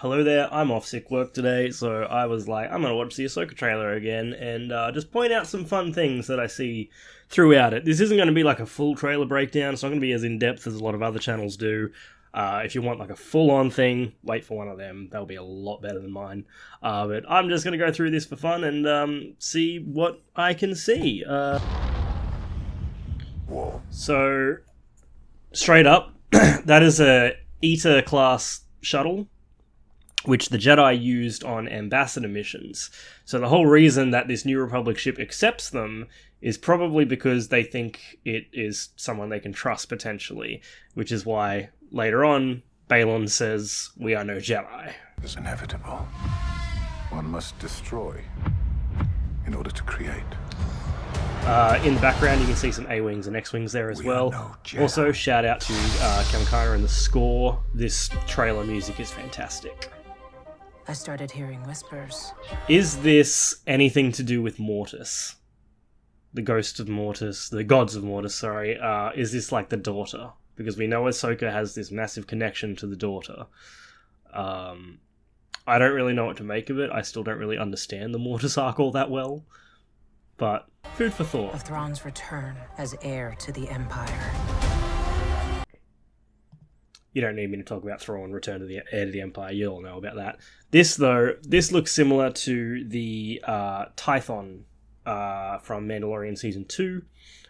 Hello there, I'm off sick work today, so I was like, I'm going to watch the Ahsoka trailer again and just point out some fun things that I see throughout it. This isn't going to be like a full trailer breakdown, it's not going to be as in-depth as a lot of other channels do. If you want like a full-on thing, wait for one of them. They'll be a lot better than mine. But I'm just going to go through this for fun and see what I can see. So, straight up, that is a Eta-class shuttle, which the Jedi used on ambassador missions. So the whole reason that this New Republic ship accepts them is probably because they think it is someone they can trust, potentially, which is why, later on, Balin says, "We are no Jedi." It's inevitable. One must destroy in order to create. In the background, you can see some A-Wings and X-Wings there as well. Also, shout out to Kamkana and the score. This trailer music is fantastic. I started hearing whispers. Is this anything to do with Mortis? The ghost of Mortis, the gods of Mortis, sorry. Is this like the daughter? Because we know Ahsoka has this massive connection to the daughter. I don't really know what to make of it. I still don't really understand the Mortis arc all that well. But food for thought. Of Thrawn's return as heir to the Empire. You don't need me to talk about Thrawn, Return to the Heir to the Empire. You all know about that. This, though, this looks similar to the Tython from Mandalorian Season 2,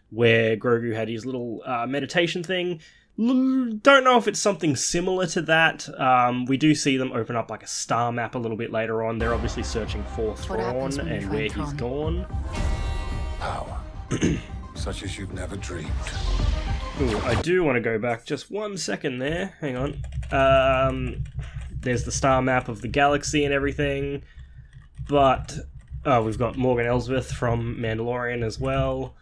where Grogu had his little meditation thing. Don't know if it's something similar to that. We do see them open up like a star map a little bit later on. They're obviously searching for Thrawn and where he's gone. Power. Such as you've never dreamed. Ooh, I do want to go back just 1 second there. Hang on. There's the star map of the galaxy and everything. But we've got Morgan Elsbeth from Mandalorian as well.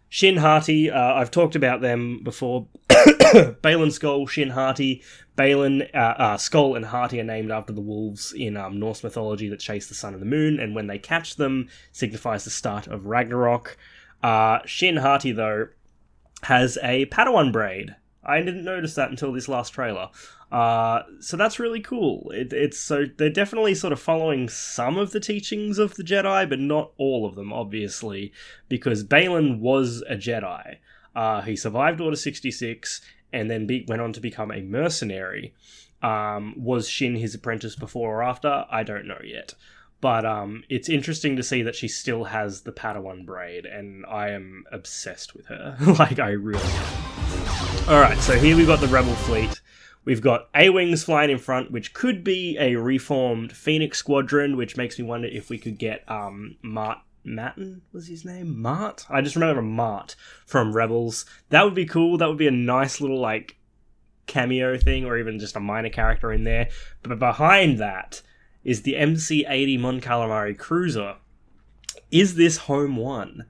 Shin Hati, I've talked about them before. Balin Skull, Shin Hati. Balin, Skull and Hati are named after the wolves in Norse mythology that chase the sun and the moon, and when they catch them, signifies the start of Ragnarok. Shin Hati, though, has a Padawan braid. I didn't notice that until this last trailer. So that's really cool. So they're definitely sort of following some of the teachings of the Jedi, but not all of them, obviously, because Balin was a Jedi. He survived Order 66 and then went on to become a mercenary. Was Shin his apprentice before or after? I don't know yet. But it's interesting to see that she still has the Padawan braid, and I am obsessed with her. Like, I really am. Alright, so here we've got the Rebel fleet. We've got A-Wings flying in front, which could be a reformed Phoenix Squadron, which makes me wonder if we could get Matten was his name? Mart? I just remember Mart from Rebels. That would be cool. That would be a nice little, like, cameo thing, or even just a minor character in there. But behind that is the MC-80 Mon Calamari cruiser. Is this Home 1?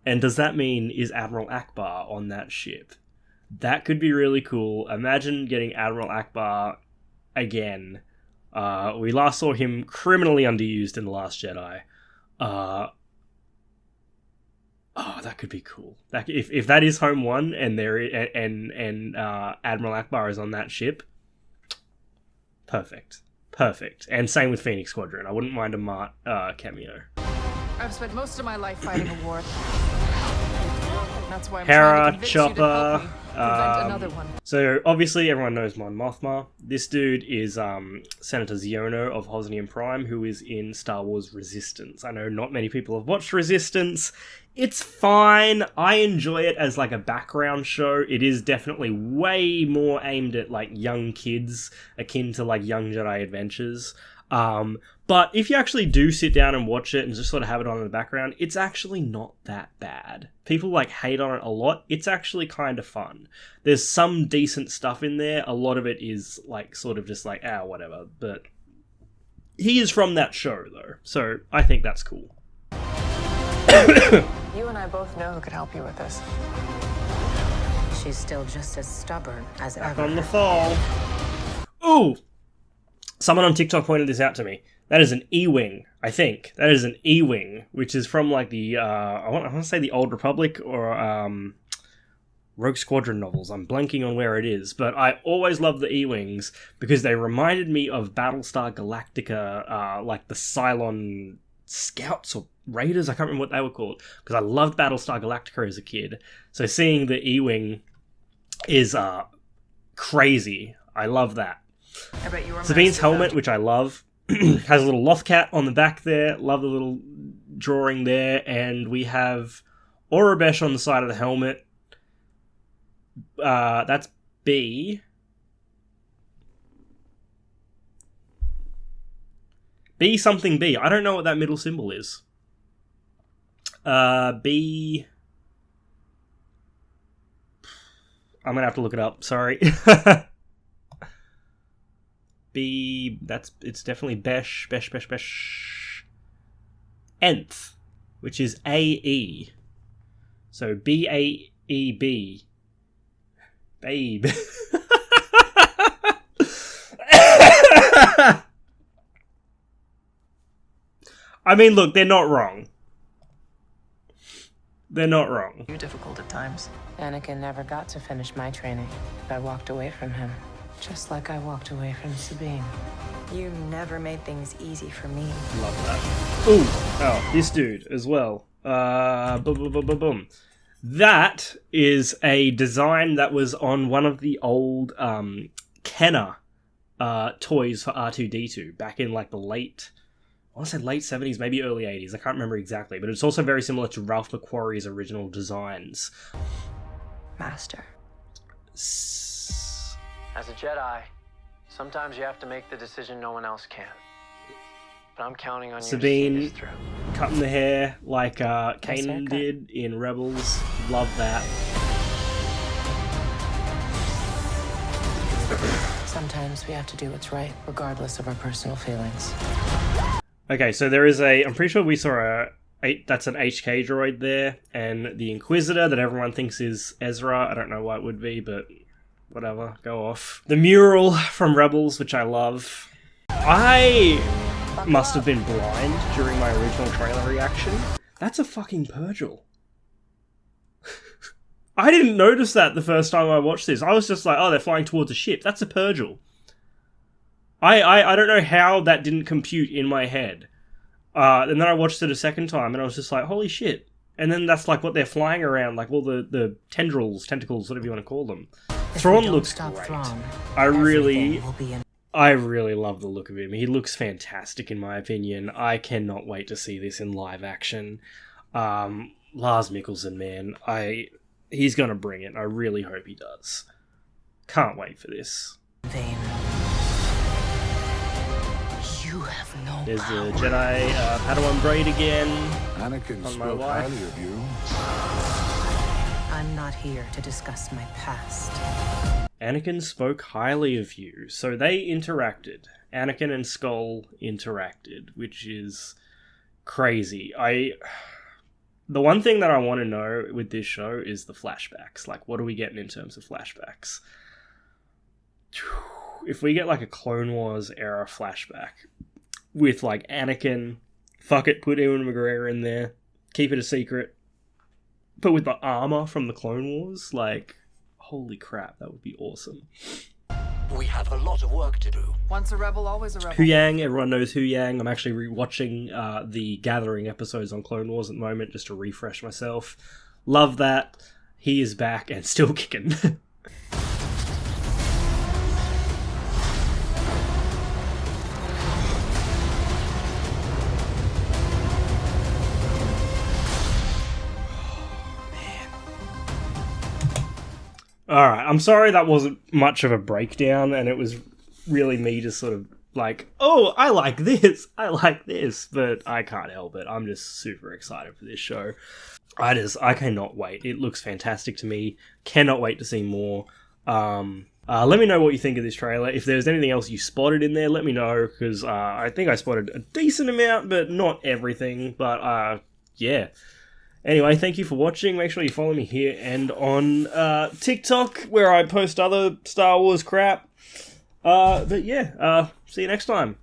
And does that mean is Admiral Akbar on that ship? That could be really cool. Imagine getting Admiral Akbar again. We last saw him criminally underused in The Last Jedi. That could be cool. If that is Home 1 and Admiral Akbar is on that ship, perfect. And same with Phoenix Squadron. I wouldn't mind a Mart cameo. I've spent most of my life fighting a war. That's why I'm Hera, trying to convince you to Chopper. help me prevent another one. So obviously everyone knows Mon Mothma. This dude is Senator Ziono of Hosnian Prime, who is in Star Wars Resistance. I know not many people have watched Resistance. It's fine. I enjoy it as like a background show. It is definitely way more aimed at like young kids, akin to like Young Jedi Adventures. But if you actually do sit down and watch it and just sort of have it on in the background, it's actually not that bad. People like hate on it a lot. It's actually kind of fun. There's some decent stuff in there. A lot of it is like sort of just like, whatever. But he is from that show though, so I think that's cool. You and I both know who could help you with this. She's still just as stubborn as Back ever. on the fall. Ooh! Someone on TikTok pointed this out to me. That is an E-Wing, I think. That is an E-Wing, which is from like the, I want to say the Old Republic, or Rogue Squadron novels. I'm blanking on where it is, but I always loved the E-Wings because they reminded me of Battlestar Galactica, like the Cylon Scouts or Raiders. I can't remember what they were called because I loved Battlestar Galactica as a kid. So seeing the E-Wing is crazy. I love that. I bet you were Sabine's helmet, which I love, has a little Lothcat on the back there. Love the little drawing there. And we have Aurebesh on the side of the helmet. That's B. B something B. I don't know what that middle symbol is. B. I'm gonna have to look it up. Sorry. B. It's definitely Besh. Nth, which is AE. So BAEB. Babe. I mean, look, they're not wrong. They're not wrong. You're difficult at times. Anakin never got to finish my training. I walked away from him, just like I walked away from Sabine. You never made things easy for me. Love that. Ooh, oh, this dude as well. Boom. That is a design that was on one of the old Kenner toys for R2-D2 back in like the late 70s, maybe early 80s. I can't remember exactly, but it's also very similar to Ralph McQuarrie's original designs. Master. As a Jedi, sometimes you have to make the decision no one else can. But I'm counting on you Sabine to see this through. Cutting the hair like Kanan Ahsoka. did in Rebels. Love that. Sometimes we have to do what's right, regardless of our personal feelings. Okay, so there is I'm pretty sure we saw that's an HK droid there, and the Inquisitor that everyone thinks is Ezra. I don't know why it would be, but whatever, go off. The mural from Rebels, which I love. I must have been blind during my original trailer reaction. That's a fucking Purgle. I didn't notice that the first time I watched this. I was just like, oh, they're flying towards a ship. That's a Purgle. I don't know how that didn't compute in my head. And then I watched it a second time, and I was just like, holy shit. And then that's like what they're flying around, like all the tendrils, tentacles, whatever you want to call them. Thrawn looks great. I really love the look of him. He looks fantastic in my opinion. I cannot wait to see this in live action. Lars Mikkelsen, man, he's gonna bring it. I really hope he does. Can't wait for this. Vain. You have no There's power. the Jedi Padawan braid again. Anakin On my spoke wife. highly of you. I'm not here to discuss my past. Anakin spoke highly of you. So they interacted. Anakin and Skull interacted, which is crazy. The one thing that I want to know with this show is the flashbacks. Like, what are we getting in terms of flashbacks? If we get like a Clone Wars era flashback with like Anakin, fuck it, put Ewan McGregor in there, keep it a secret, but with the armor from the Clone Wars, like, holy crap, that would be awesome. We have a lot of work to do. Once a rebel, always a rebel. Huyang, everyone knows Huyang. I'm actually rewatching the Gathering episodes on Clone Wars at the moment just to refresh myself. Love that. He is back and still kicking. Alright, I'm sorry that wasn't much of a breakdown, and it was really me just sort of like, oh, I like this, but I can't help it. I'm just super excited for this show. I cannot wait. It looks fantastic to me. Cannot wait to see more. Let me know what you think of this trailer. If there's anything else you spotted in there, let me know, because I think I spotted a decent amount, but not everything. But yeah. Anyway, thank you for watching. Make sure you follow me here and on TikTok, where I post other Star Wars crap. But yeah, see you next time.